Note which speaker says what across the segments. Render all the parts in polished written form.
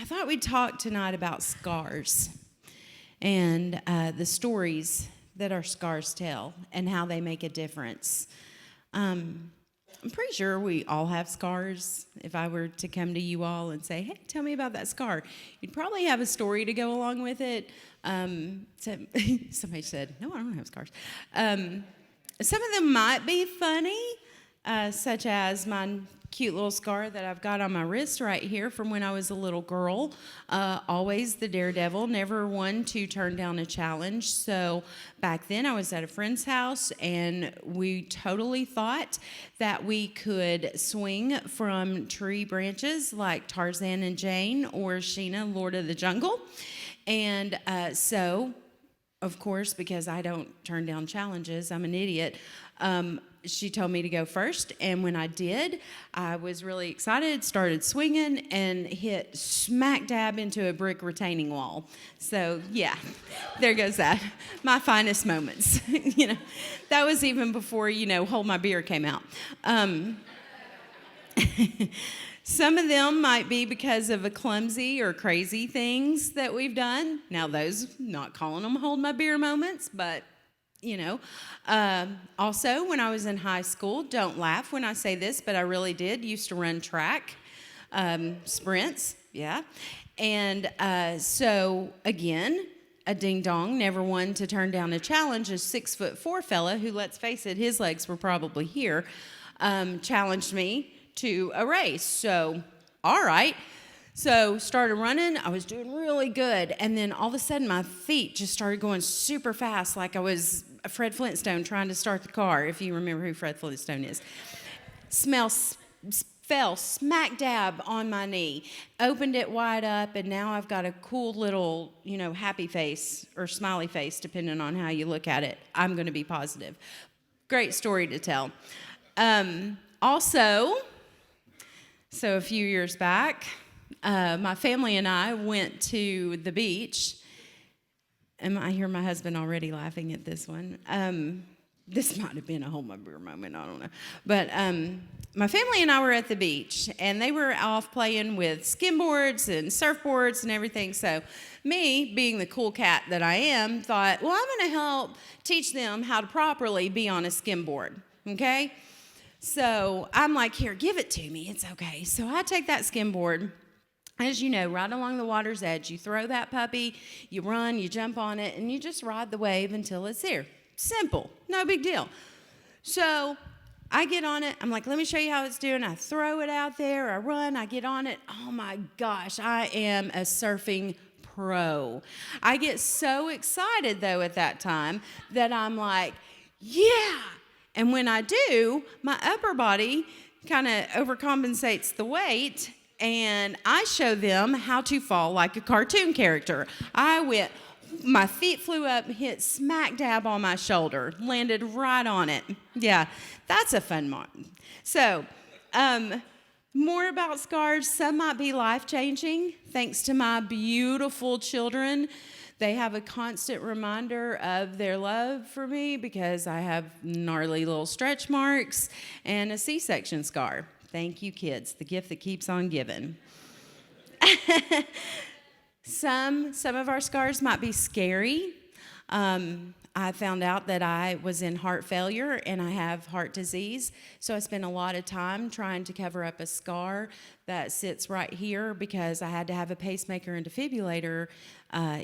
Speaker 1: I thought we'd talk tonight about scars and the stories that our scars tell and how they make a difference. I'm pretty sure we all have scars. If I were to come to you all and say, hey, tell me about that scar, you'd probably have a story to go along with it. Somebody said, no, I don't have scars. Some of them might be funny, such as my cute little scar that I've got on my wrist right here from when I was a little girl. Always the daredevil, never one to turn down a challenge. So back then I was at a friend's house and we totally thought that we could swing from tree branches like Tarzan and Jane or Sheena, Lord of the Jungle. And so, of course, because I don't turn down challenges, I'm an idiot, she told me to go first, and when I did, I was really excited, started swinging, and hit smack dab into a brick retaining wall. So, yeah, there goes that. My finest moments. That was even before, Hold My Beer came out. Some of them might be because of a clumsy or crazy things that we've done. Now, those, not calling them Hold My Beer moments, but also, when I was in high school, don't laugh when I say this, but I really did, used to run track, sprints, yeah. And so, again, a ding-dong, never one to turn down a challenge. A 6'4" fella who, let's face it, his legs were probably here, challenged me to a race. So, all right. So started running, I was doing really good, and then all of a sudden my feet just started going super fast like I was Fred Flintstone trying to start the car, if you remember who Fred Flintstone is. Fell smack dab on my knee, opened it wide up, and now I've got a cool little, happy face or smiley face, depending on how you look at it. I'm going to be positive. Great story to tell. Also, so a few years back, my family and I went to the beach. I hear my husband already laughing at this one. This might have been a Hold My Beer moment, I don't know. But my family and I were at the beach, and they were off playing with skimboards and surfboards and everything. So me, being the cool cat that I am, thought, well, I'm going to help teach them how to properly be on a skimboard, okay? So I'm like, here, give it to me. It's okay. So I take that skimboard. As you know, right along the water's edge, you throw that puppy, you run, you jump on it, and you just ride the wave until it's there. Simple, no big deal. So I get on it. I'm like, let me show you how it's doing. I throw it out there. I run. I get on it. Oh, my gosh, I am a surfing pro. I get so excited, though, at that time that I'm like, yeah. And when I do, my upper body kind of overcompensates the weight, and I show them how to fall like a cartoon character. My feet flew up, hit smack dab on my shoulder, landed right on it. Yeah, that's a fun moment. So, more about scars. Some might be life-changing. Thanks to my beautiful children, they have a constant reminder of their love for me because I have gnarly little stretch marks and a C-section scar. Thank you, kids, the gift that keeps on giving. Some of our scars might be scary. I found out that I was in heart failure and I have heart disease, so I spent a lot of time trying to cover up a scar that sits right here because I had to have a pacemaker and defibrillator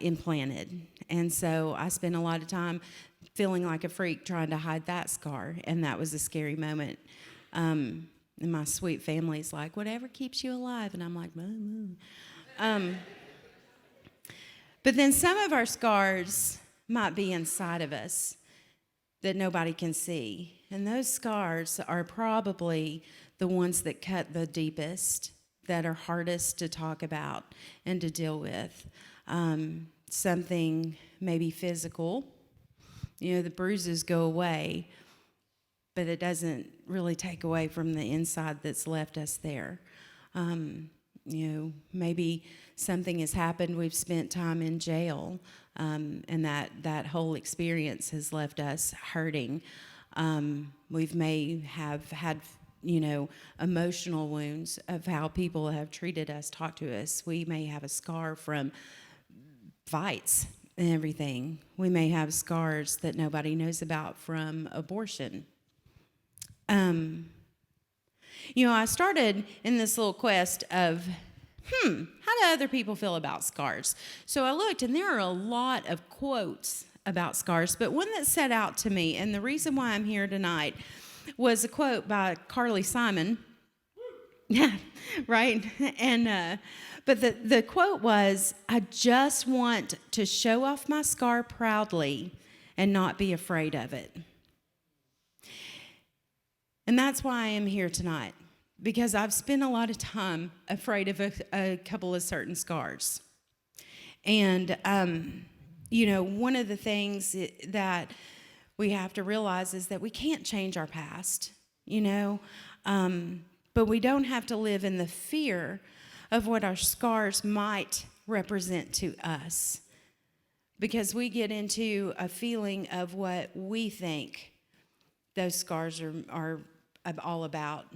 Speaker 1: implanted. And so I spent a lot of time feeling like a freak trying to hide that scar, and that was a scary moment. And my sweet family's like, whatever keeps you alive. And I'm like, but then some of our scars might be inside of us that nobody can see. And those scars are probably the ones that cut the deepest, that are hardest to talk about and to deal with. Something maybe physical. The bruises go away, but it doesn't really take away from the inside that's left us there. Maybe something has happened, we've spent time in jail, and that whole experience has left us hurting. We may have had emotional wounds of how people have treated us, talked to us. We may have a scar from fights and everything. We may have scars that nobody knows about from abortion. I started in this little quest of, how do other people feel about scars? So I looked, and there are a lot of quotes about scars, but one that set out to me, and the reason why I'm here tonight, was a quote by Carly Simon. Yeah, right? And but the quote was, "I just want to show off my scar proudly and not be afraid of it." And that's why I am here tonight, because I've spent a lot of time afraid of a couple of certain scars. And, one of the things that we have to realize is that we can't change our past, but we don't have to live in the fear of what our scars might represent to us, because we get into a feeling of what we think those scars are all about.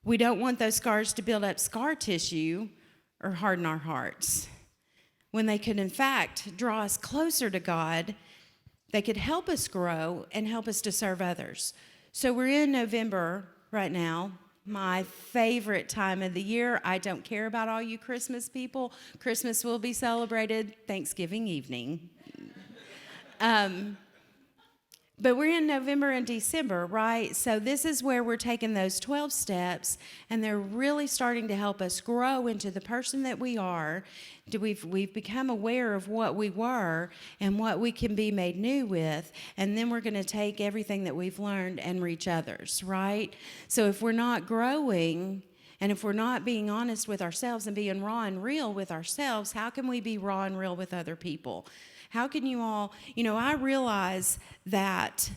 Speaker 1: We don't want those scars to build up scar tissue or harden our hearts, when they could, in fact, draw us closer to God. They could help us grow and help us to serve others. So we're in November right now, my favorite time of the year. I don't care about all you Christmas people. Christmas will be celebrated Thanksgiving evening. But we're in November and December, right? So this is where we're taking those 12 steps, and they're really starting to help us grow into the person that we are. We've become aware of what we were and what we can be made new with, and then we're going to take everything that we've learned and reach others, right? So if we're not growing, and if we're not being honest with ourselves and being raw and real with ourselves, how can we be raw and real with other people? How can you all, I realize that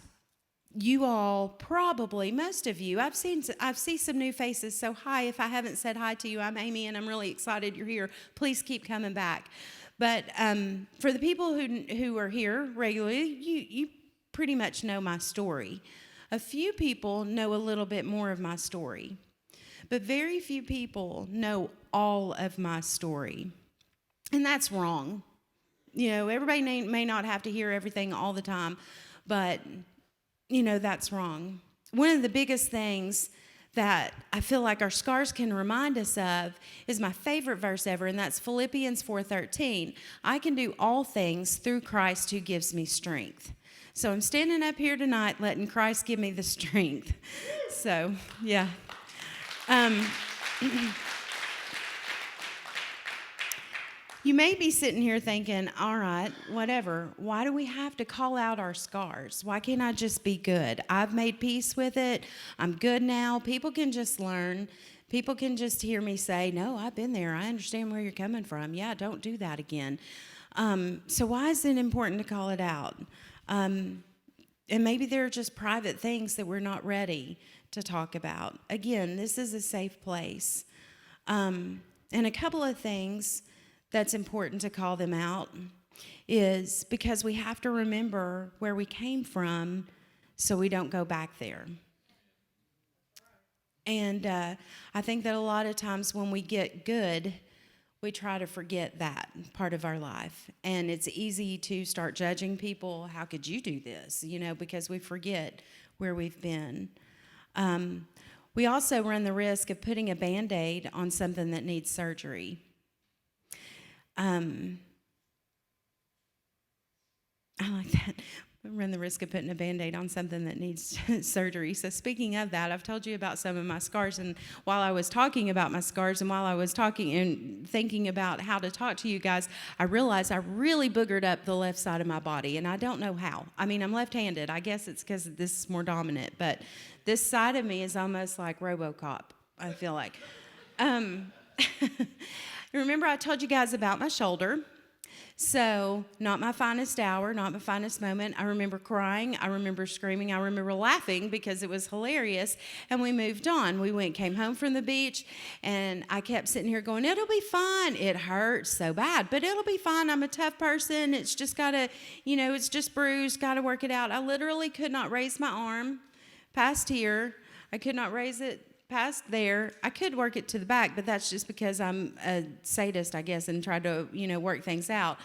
Speaker 1: you all probably, most of you, I've seen some new faces. So hi, if I haven't said hi to you, I'm Amy, and I'm really excited you're here. Please keep coming back. But for the people who are here regularly, you pretty much know my story. A few people know a little bit more of my story, but very few people know all of my story, and that's wrong. Everybody may not have to hear everything all the time, but, that's wrong. One of the biggest things that I feel like our scars can remind us of is my favorite verse ever, and that's Philippians 4:13. I can do all things through Christ who gives me strength. So I'm standing up here tonight letting Christ give me the strength. So, yeah. You may be sitting here thinking, all right, whatever. Why do we have to call out our scars? Why can't I just be good? I've made peace with it. I'm good now. People can just learn. People can just hear me say, no, I've been there. I understand where you're coming from. Yeah, don't do that again. So why is it important to call it out? And maybe there are just private things that we're not ready to talk about. Again, this is a safe place. And a couple of things that's important to call them out is because we have to remember where we came from so we don't go back there. And I think that a lot of times when we get good, we try to forget that part of our life. And it's easy to start judging people. How could you do this? Because we forget where we've been. We also run the risk of putting a Band-Aid on something that needs surgery. I like that. We run the risk of putting a Band-Aid on something that needs surgery. So speaking of that, I've told you about some of my scars, and while I was talking about my scars and while I was talking and thinking about how to talk to you guys, I realized I really boogered up the left side of my body, and I don't know how. I mean, I'm left-handed. I guess it's because this is more dominant, but this side of me is almost like RoboCop, I feel like. Remember I told you guys about my shoulder. So, not my finest hour, not my finest moment. I remember crying. I remember screaming. I remember laughing because it was hilarious. And we moved on. Came home from the beach, and I kept sitting here going, it'll be fine. It hurts so bad, but it'll be fine. I'm a tough person. It's just got to, it's just bruised. Got to work it out. I literally could not raise my arm past here. I could not raise it past there. I could work it to the back, but that's just because I'm a sadist, I guess, and try to, work things out.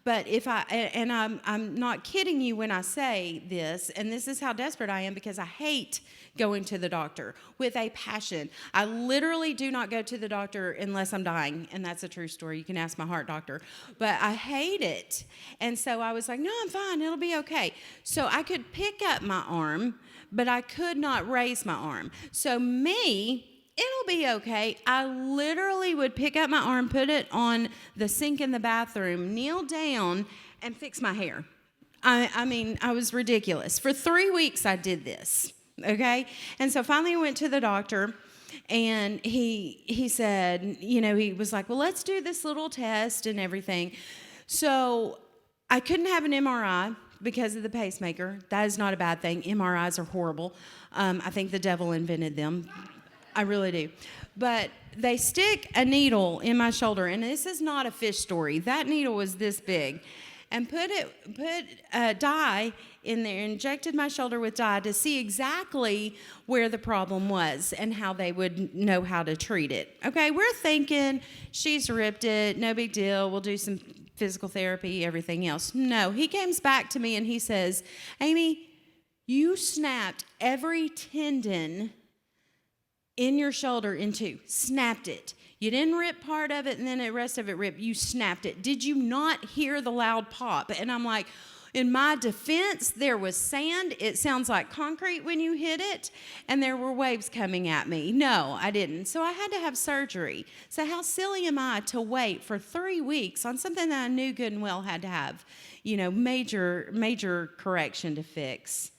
Speaker 1: But I'm not kidding you when I say this, and this is how desperate I am, because I hate going to the doctor with a passion. I literally do not go to the doctor unless I'm dying, and that's a true story. You can ask my heart doctor. But I hate it. And so I was like, no, I'm fine. It'll be okay. So I could pick up my arm, but I could not raise my arm. So it'll be okay. I literally would pick up my arm, put it on the sink in the bathroom, kneel down, and fix my hair. I was ridiculous. For 3 weeks, I did this, okay? And so finally I went to the doctor, and he said, he was like, well, let's do this little test and everything. So I couldn't have an MRI because of the pacemaker. That is not a bad thing. MRIs are horrible. I think the devil invented them. I really do. But they stick a needle in my shoulder, and this is not a fish story. That needle was this big, and put dye in there, injected my shoulder with dye to see exactly where the problem was and how they would know how to treat it. Okay, we're thinking she's ripped it, no big deal. We'll do some physical therapy, everything else. No, he comes back to me and he says, Amy, you snapped every tendon in your shoulder in two. Snapped it. You didn't rip part of it and then the rest of it ripped. You snapped it. Did you not hear the loud pop? And I'm like, in my defense, there was sand. It sounds like concrete when you hit it. And there were waves coming at me. No, I didn't. So I had to have surgery. So how silly am I to wait for 3 weeks on something that I knew good and well had to have, major correction to fix?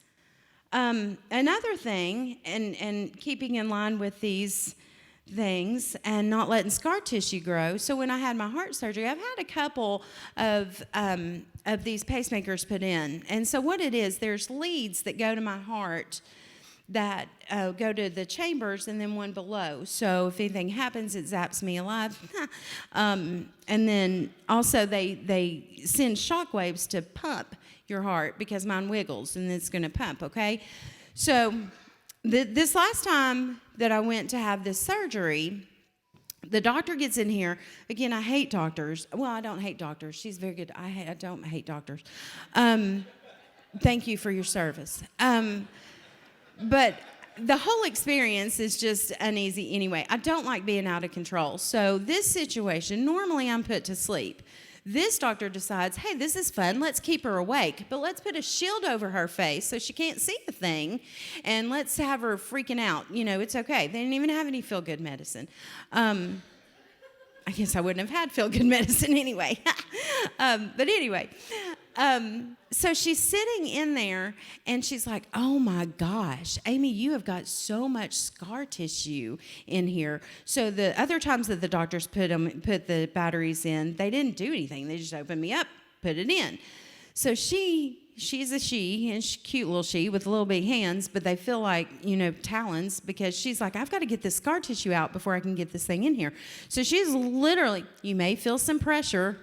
Speaker 1: Another thing, and keeping in line with these things and not letting scar tissue grow. So when I had my heart surgery, I've had a couple of these pacemakers put in. And so what it is, there's leads that go to my heart that go to the chambers and then one below. So if anything happens, it zaps me alive. And then also they send shock waves to pump your heart because mine wiggles and it's going to pump, okay? So this last time that I went to have this surgery, the doctor gets in here. Again, I hate doctors. Well, I don't hate doctors. She's very good. I don't hate doctors. Thank you for your service. But the whole experience is just uneasy anyway. I don't like being out of control. So this situation, normally I'm put to sleep. This doctor decides, hey, this is fun. Let's keep her awake, but let's put a shield over her face so she can't see a thing, and let's have her freaking out. It's okay. They didn't even have any feel-good medicine. I guess I wouldn't have had feel-good medicine anyway. But anyway, so she's sitting in there, and she's like, oh, my gosh, Amy, you have got so much scar tissue in here. So the other times that the doctors put the batteries in, they didn't do anything. They just opened me up, put it in. So she's a she, and cute little she with little big hands, but they feel like, talons, because she's like, I've got to get this scar tissue out before I can get this thing in here. So she's literally, you may feel some pressure.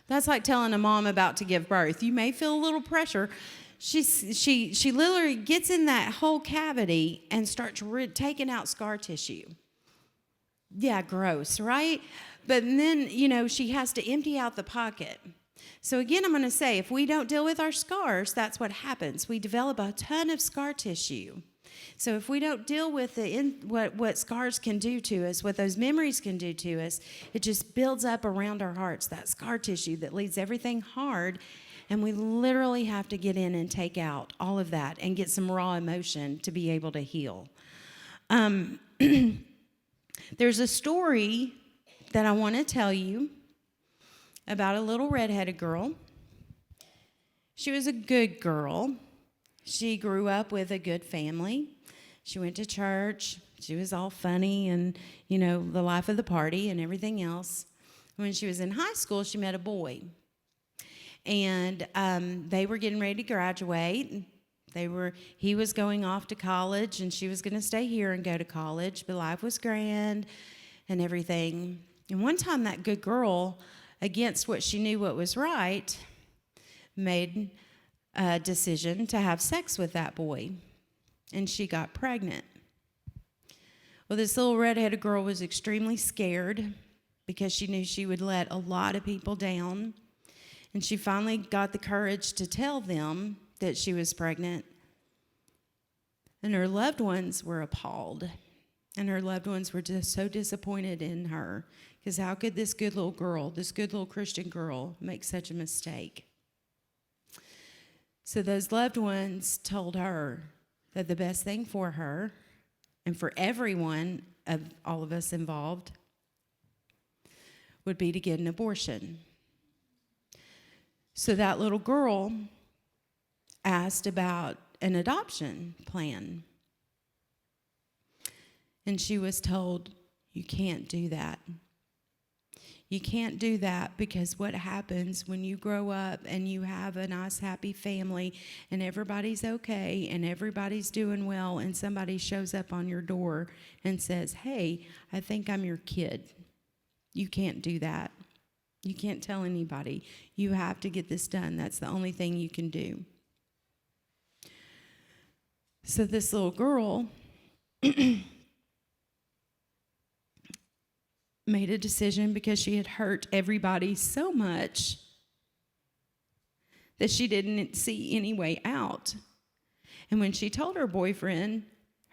Speaker 1: That's like telling a mom about to give birth. You may feel a little pressure. She literally gets in that whole cavity and starts taking out scar tissue. Yeah, gross, right? But then, she has to empty out the pocket. So again, I'm going to say, if we don't deal with our scars, that's what happens. We develop a ton of scar tissue. So if we don't deal with what scars can do to us, what those memories can do to us, it just builds up around our hearts, that scar tissue that leaves everything hard, and we literally have to get in and take out all of that and get some raw emotion to be able to heal. There's a story that I want to tell you about a little redheaded girl. She was a good girl. She grew up with a good family. She went to church. She was all funny and, the life of the party and everything else. When she was in high school, she met a boy. And they were getting ready to graduate. He was going off to college, and she was going to stay here and go to college. But life was grand and everything. And one time that good girl, against what she knew what was right, made a decision to have sex with that boy. and she got pregnant. Well, this little redheaded girl was extremely scared because she knew she would let a lot of people down. And she finally got the courage to tell them that she was pregnant. And her loved ones were appalled. And her loved ones were just so disappointed in her. Because how could this good little girl, this good little Christian girl, make such a mistake? So those loved ones told her that the best thing for her and for everyone, of all of us involved, would be to get an abortion. So that little girl asked about an adoption plan. And she was told, you can't do that. You can't do that, because what happens when you grow up and you have a nice, happy family and everybody's okay and everybody's doing well, and somebody shows up on your door and says, hey, I think I'm your kid. You can't do that. You can't tell anybody. You have to get this done. That's the only thing you can do. So this little girl made a decision, because she had hurt everybody so much that she didn't see any way out. And when she told her boyfriend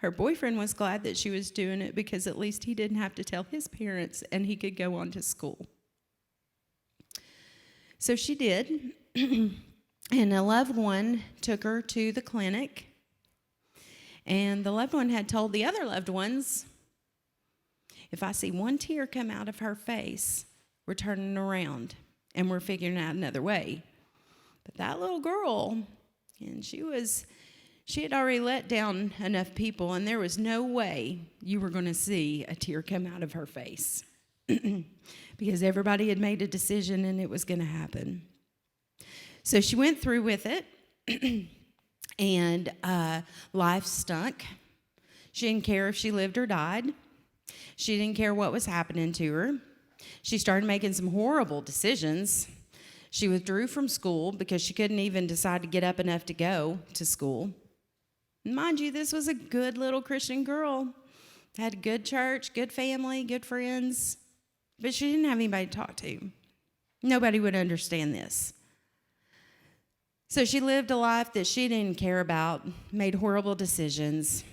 Speaker 1: was glad that she was doing it, because at least he didn't have to tell his parents and he could go on to school. So she did, and a loved one took her to the clinic, and the loved one had told the other loved ones, if I see one tear come out of her face, we're turning around and we're figuring out another way. But that little girl, and she had already let down enough people, and there was no way you were going to see a tear come out of her face because everybody had made a decision and it was going to happen. So she went through with it, and life stunk. She didn't care if she lived or died. She didn't care what was happening to her. She started making some horrible decisions. She withdrew from school because she couldn't even decide to get up enough to go to school. Mind you, this was a good little Christian girl. Had a good church, good family, good friends. But she didn't have anybody to talk to. Nobody would understand this. So she lived a life that she didn't care about, made horrible decisions,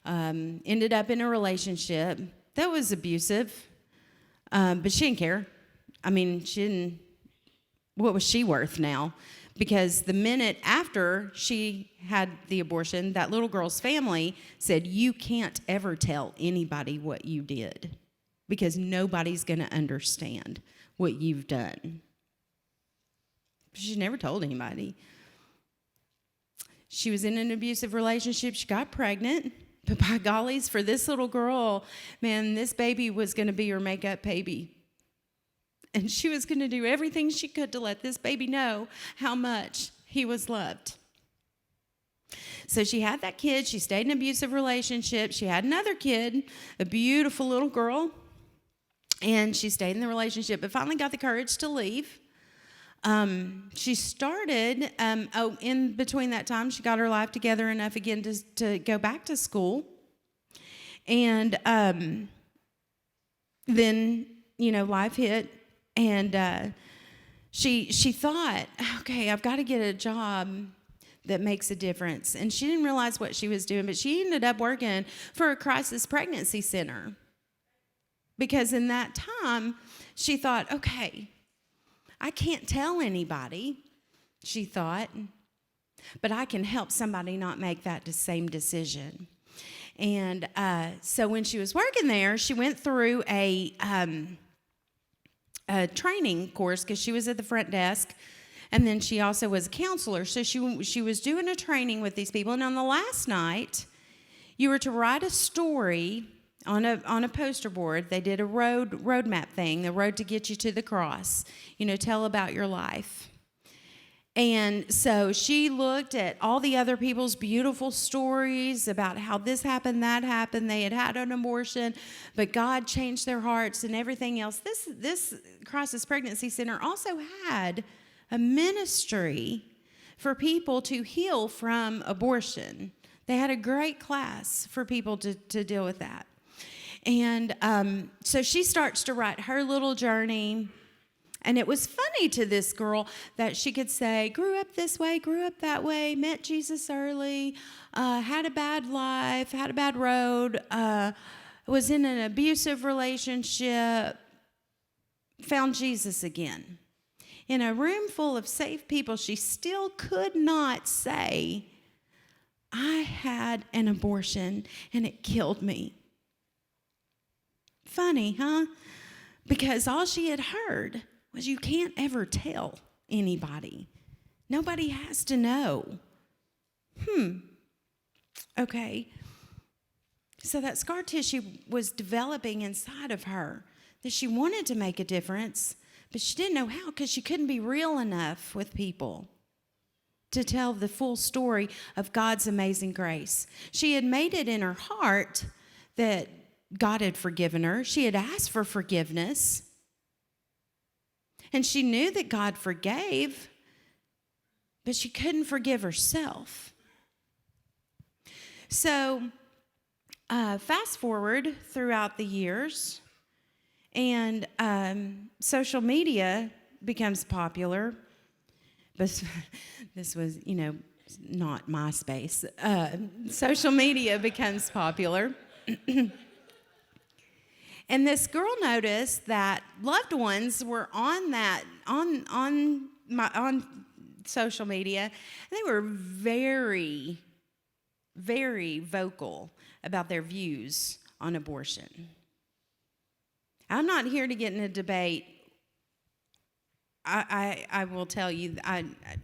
Speaker 1: ended up in a relationship that was abusive, but she didn't care. I mean, what was she worth now? Because the minute after she had the abortion, that little girl's family said, you can't ever tell anybody what you did, because nobody's going to understand what you've done. She never told anybody. She was in an abusive relationship. She got pregnant. But by gollies, for this little girl, man, this baby was going to be her makeup baby. And she was going to do everything she could to let this baby know how much he was loved. So she had that kid. She stayed in an abusive relationship. She had another kid, a beautiful little girl. And she stayed in the relationship, but finally got the courage to leave. She started, in between that time, she got her life together enough again to go back to school. And then, life hit, and she thought, okay, I've got to get a job that makes a difference. And she didn't realize what she was doing, but she ended up working for a crisis pregnancy center. Because in that time, she thought, okay, I can't tell anybody, she thought, but I can help somebody not make that same decision. And so when she was working there, she went through a training course, because she was at the front desk, and then she also was a counselor. So she was doing a training with these people, and on the last night, you were to write a story on a poster board. They did a road map thing, the road to get you to the cross. Tell about your life. And so she looked at all the other people's beautiful stories about how this happened, that happened. They had an abortion, but God changed their hearts and everything else. This Crisis Pregnancy Center also had a ministry for people to heal from abortion. They had a great class for people to deal with that. And so she starts to write her little journey. And it was funny to this girl that she could say, grew up this way, grew up that way, met Jesus early, had a bad life, had a bad road, was in an abusive relationship, found Jesus again. In a room full of safe people, she still could not say, I had an abortion and it killed me. Funny, huh? Because all she had heard was you can't ever tell anybody. Nobody has to know. Okay. So that scar tissue was developing inside of her, that she wanted to make a difference, but she didn't know how because she couldn't be real enough with people to tell the full story of God's amazing grace. She had made it in her heart that God had forgiven her. She had asked for forgiveness. And she knew that God forgave, but she couldn't forgive herself. So fast forward throughout the years, and social media becomes popular. But this was, not MySpace. Social media becomes popular. And this girl noticed that loved ones were on social media, and they were very, very vocal about their views on abortion. I'm not here to get in a debate. I will tell you,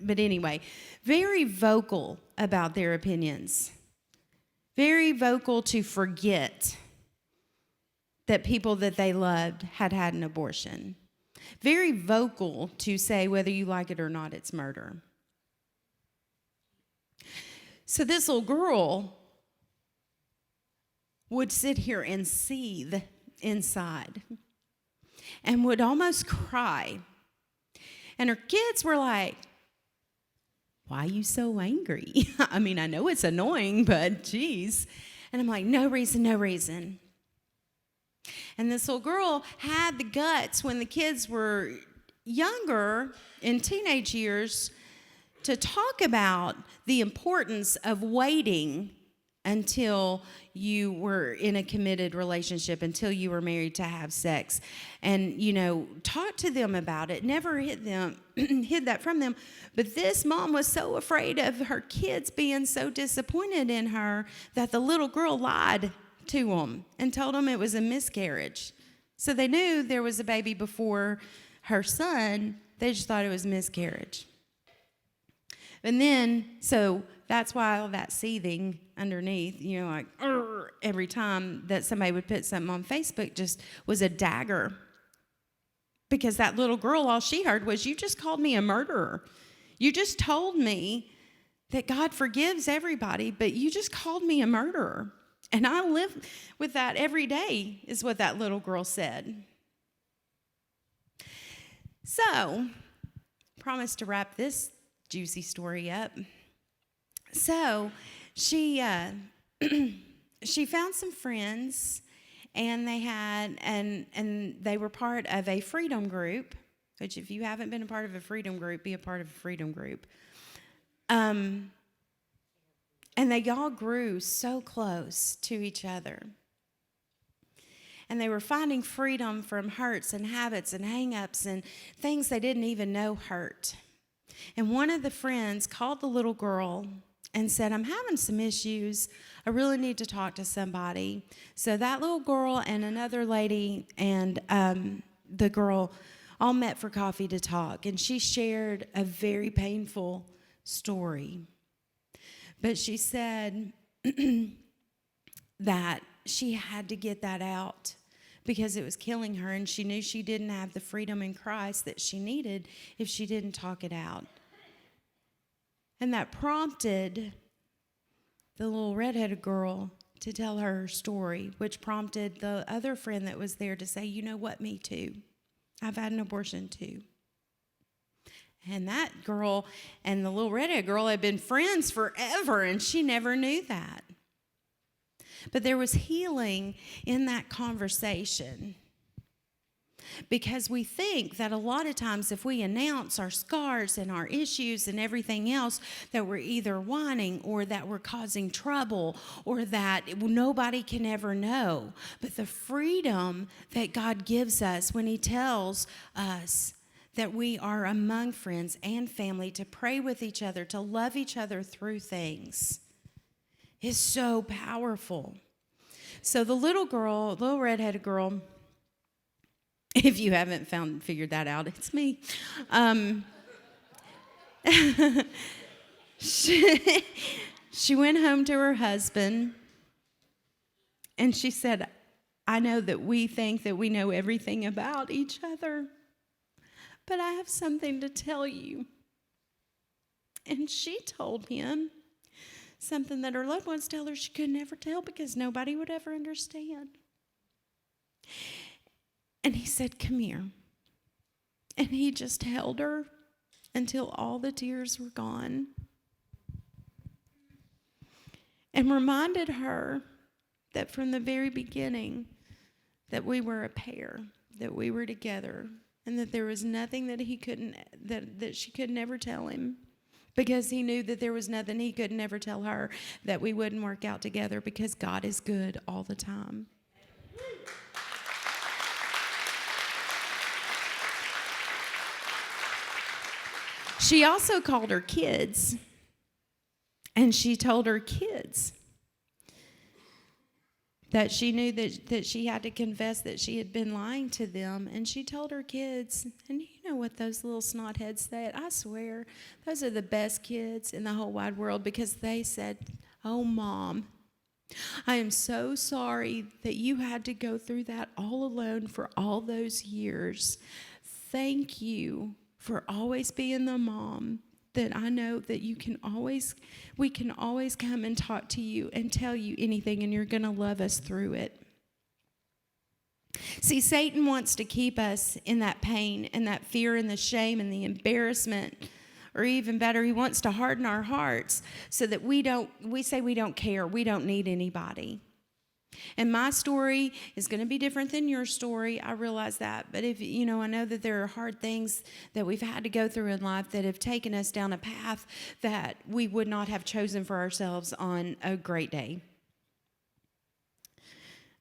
Speaker 1: but anyway, very vocal about their opinions. Very vocal to forget that people that they loved had an abortion. Very vocal to say whether you like it or not, it's murder. So this little girl would sit here and seethe inside and would almost cry. And her kids were like, why are you so angry? I mean, I know it's annoying, but geez. And I'm like, no reason. And this little girl had the guts when the kids were younger, in teenage years, to talk about the importance of waiting until you were in a committed relationship, until you were married, to have sex. And, talk to them about it. Never hid that from them. But this mom was so afraid of her kids being so disappointed in her that the little girl lied to them and told them it was a miscarriage. So they knew there was a baby before her son. They just thought it was miscarriage. And then, so that's why all that seething underneath, like every time that somebody would put something on Facebook just was a dagger. Because that little girl, all she heard was, you just called me a murderer. You just told me that God forgives everybody, but you just called me a murderer. And I live with that every day, is what that little girl said. So, promise to wrap this juicy story up. So, she found some friends, and they were part of a freedom group. Which, if you haven't been a part of a freedom group, be a part of a freedom group. And they all grew so close to each other. And they were finding freedom from hurts and habits and hang-ups and things they didn't even know hurt. And one of the friends called the little girl and said, I'm having some issues. I really need to talk to somebody. So that little girl and another lady and the girl all met for coffee to talk. And she shared a very painful story. But she said that she had to get that out because it was killing her, and she knew she didn't have the freedom in Christ that she needed if she didn't talk it out. And that prompted the little redheaded girl to tell her story, which prompted the other friend that was there to say, you know what, me too. I've had an abortion too. And that girl and the little redhead girl had been friends forever, and she never knew that. But there was healing in that conversation. Because we think that a lot of times if we announce our scars and our issues and everything else, that we're either whining or that we're causing trouble or that nobody can ever know. But the freedom that God gives us when he tells us that we are among friends and family to pray with each other, to love each other through things, is so powerful. So the little redheaded girl, if you haven't figured that out, it's me. She went home to her husband, and she said, I know that we think that we know everything about each other, but I have something to tell you. And she told him something that her loved ones tell her she could never tell because nobody would ever understand. And he said, come here. And he just held her until all the tears were gone. And reminded her that from the very beginning, that we were a pair, that we were together, and that there was nothing that that she could never tell him. Because he knew that there was nothing he could never tell her, that we wouldn't work out together, because God is good all the time. She also called her kids, and she told her kids that she knew that she had to confess that she had been lying to them. And she told her kids, and you know what those little snotheads said? I swear, those are the best kids in the whole wide world, because they said, oh, Mom, I am so sorry that you had to go through that all alone for all those years. Thank you for always being the mom that I know that we can always come and talk to you and tell you anything, and you're going to love us through it. See, Satan wants to keep us in that pain and that fear and the shame and the embarrassment, or even better, he wants to harden our hearts so that we say we don't care, we don't need anybody. And my story is going to be different than your story. I realize that. But I know that there are hard things that we've had to go through in life that have taken us down a path that we would not have chosen for ourselves on a great day.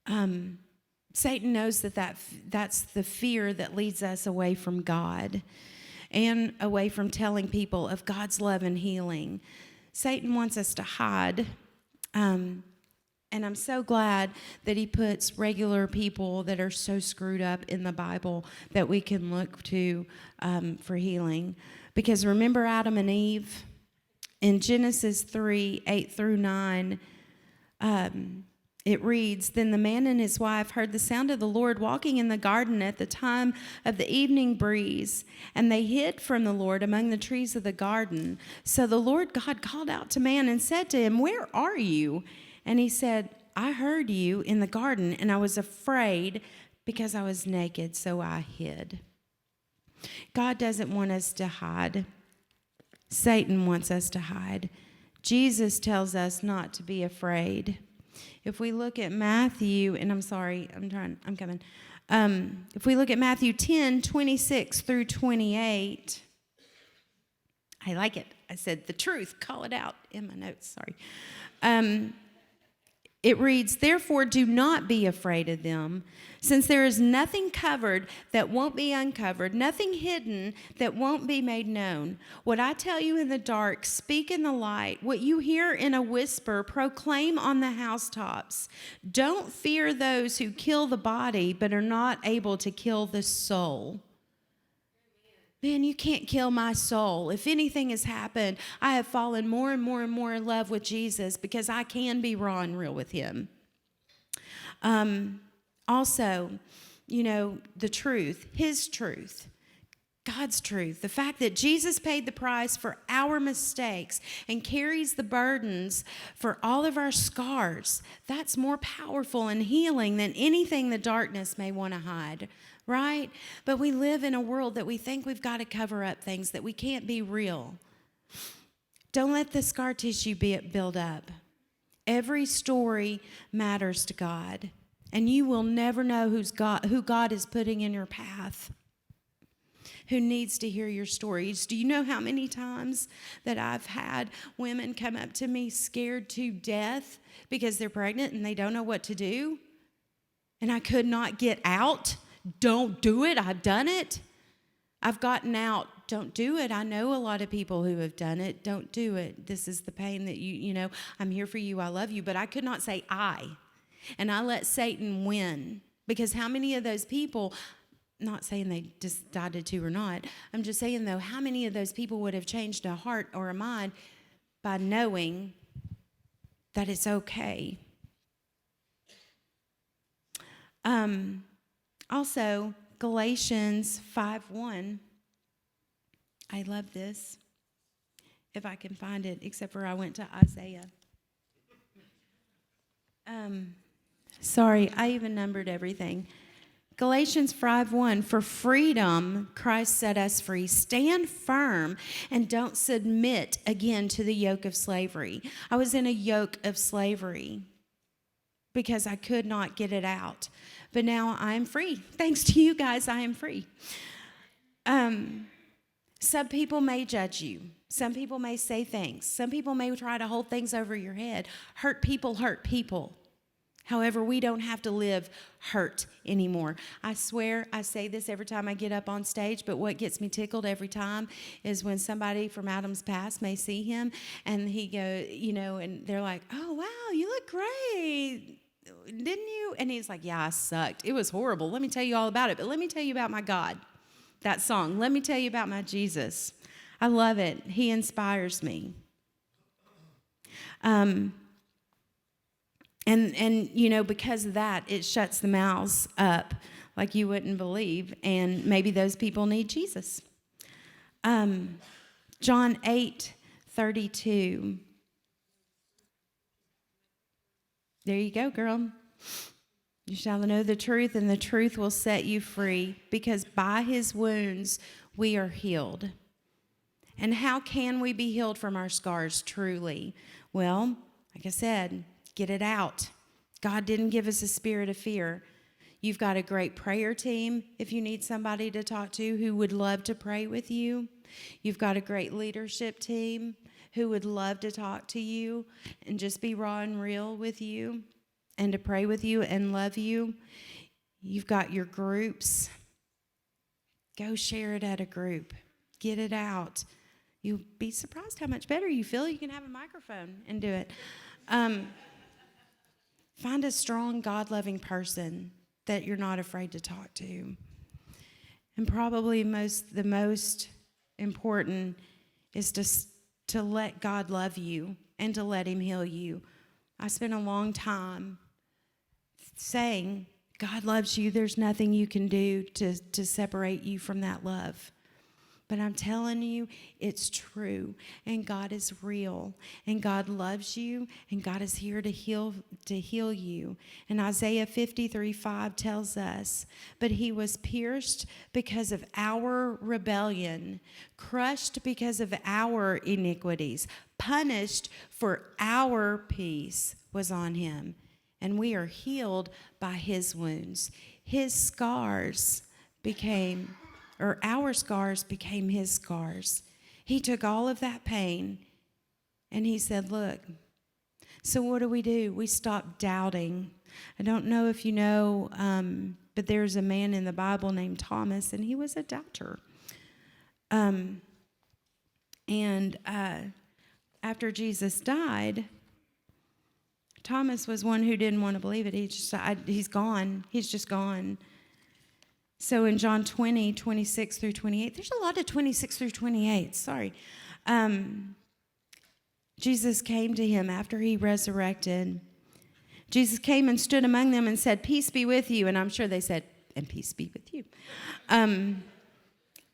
Speaker 1: Satan knows that's the fear that leads us away from God and away from telling people of God's love and healing. Satan wants us to hide. And I'm so glad that he puts regular people that are so screwed up in the Bible that we can look to for healing. Because remember Adam and Eve? In Genesis 3:8-9, it reads, Then the man and his wife heard the sound of the Lord walking in the garden at the time of the evening breeze, and they hid from the Lord among the trees of the garden. So the Lord God called out to man and said to him, Where are you? And he said, I heard you in the garden, and I was afraid because I was naked, so I hid. God doesn't want us to hide. Satan wants us to hide. Jesus tells us not to be afraid. If we look at Matthew, and I'm coming. If we look at Matthew 10:26-28, I like it. I said the truth, call it out in my notes, sorry. It reads, Therefore do not be afraid of them, since there is nothing covered that won't be uncovered, nothing hidden that won't be made known. What I tell you in the dark, speak in the light. What you hear in a whisper, proclaim on the housetops. Don't fear those who kill the body, but are not able to kill the soul. Man, you can't kill my soul. If anything has happened, I have fallen more and more and more in love with Jesus because I can be raw and real with him. Also, the truth, his truth. God's truth, the fact that Jesus paid the price for our mistakes and carries the burdens for all of our scars, that's more powerful and healing than anything the darkness may want to hide, right? But we live in a world that we think we've got to cover up things, that we can't be real. Don't let the scar tissue build up. Every story matters to God, and you will never know who God is putting in your path, who needs to hear your stories. Do you know how many times that I've had women come up to me scared to death because they're pregnant and they don't know what to do? And I could not get out. Don't do it. I've done it. I've gotten out. Don't do it. I know a lot of people who have done it. Don't do it. This is the pain that you know, I'm here for you. I love you. But I could not say I. And I let Satan win. Because how many of those people, not saying they decided to or not, I'm just saying, though, how many of those people would have changed a heart or a mind by knowing that it's okay? Also, Galatians 5:1. I love this. If I can find it, except for I went to Isaiah. Sorry, I even numbered everything. Galatians 5:1, for freedom Christ set us free. Stand firm and don't submit again to the yoke of slavery. I was in a yoke of slavery because I could not get it out. But now I am free. Thanks to you guys, I am free. Some people may judge you. Some people may say things. Some people may try to hold things over your head. Hurt people hurt people. However, we don't have to live hurt anymore. I swear I say this every time I get up on stage, but what gets me tickled every time is when somebody from Adam's past may see him and he goes, you know, and they're like, oh, wow, you look great. Didn't you? And he's like, yeah, I sucked. It was horrible. Let me tell you all about it. But let me tell you about my God. That song, let me tell you about my Jesus. I love it. He inspires me. And you know, because of that, it shuts the mouths up like you wouldn't believe. And maybe those people need Jesus. John 8:32. There you go, girl. You shall know the truth, and the truth will set you free, because by his wounds we are healed. And how can we be healed from our scars truly? Well, like I said, get it out. God didn't give us a spirit of fear. You've got a great prayer team if you need somebody to talk to who would love to pray with you. You've got a great leadership team who would love to talk to you and just be raw and real with you and to pray with you and love you. You've got your groups. Go share it at a group. Get it out. You'll be surprised how much better you feel. You can have a microphone and do it. Find a strong, God-loving person that you're not afraid to talk to. And probably the most important is to let God love you and to let him heal you. I spent a long time saying, God loves you. There's nothing you can do to separate you from that love. But I'm telling you, it's true. And God is real. And God loves you. And God is here to heal you. And Isaiah 53:5 tells us, but he was pierced because of our rebellion, crushed because of our iniquities, punished for our peace was on him. And we are healed by his wounds. Our scars became his scars. He took all of that pain and he said, look, so what do? We stop doubting. I don't know if you know, but there's a man in the Bible named Thomas, and he was a doubter. After Jesus died, Thomas was one who didn't want to believe it. He's gone. He's just gone. So in John 20:26 through 28, there's a lot of 26 through 28, sorry. Jesus came to him after he resurrected. Jesus came and stood among them and said, peace be with you. And I'm sure they said, and peace be with you.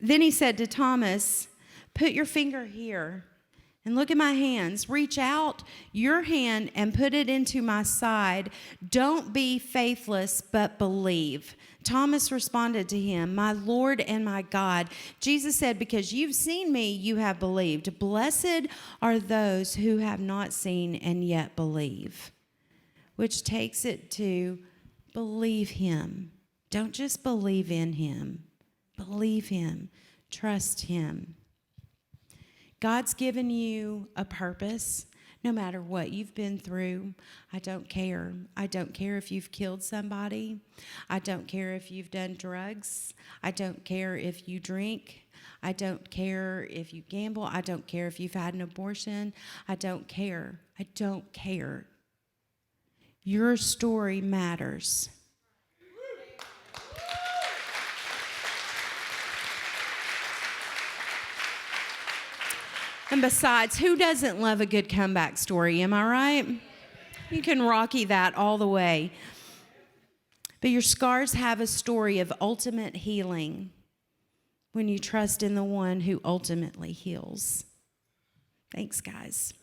Speaker 1: Then he said to Thomas, put your finger here and look at my hands. Reach out your hand and put it into my side. Don't be faithless, but believe. Thomas responded to him, my Lord and my God. Jesus said, because you've seen me, you have believed. Blessed are those who have not seen and yet believe. Which takes it to believe him. Don't just believe in him. Believe him. Trust him. God's given you a purpose, no matter what you've been through. I don't care. I don't care if you've killed somebody. I don't care if you've done drugs. I don't care if you drink. I don't care if you gamble. I don't care if you've had an abortion. I don't care. I don't care. Your story matters. And besides, who doesn't love a good comeback story? Am I right? You can Rocky that all the way. But your scars have a story of ultimate healing when you trust in the one who ultimately heals. Thanks, guys.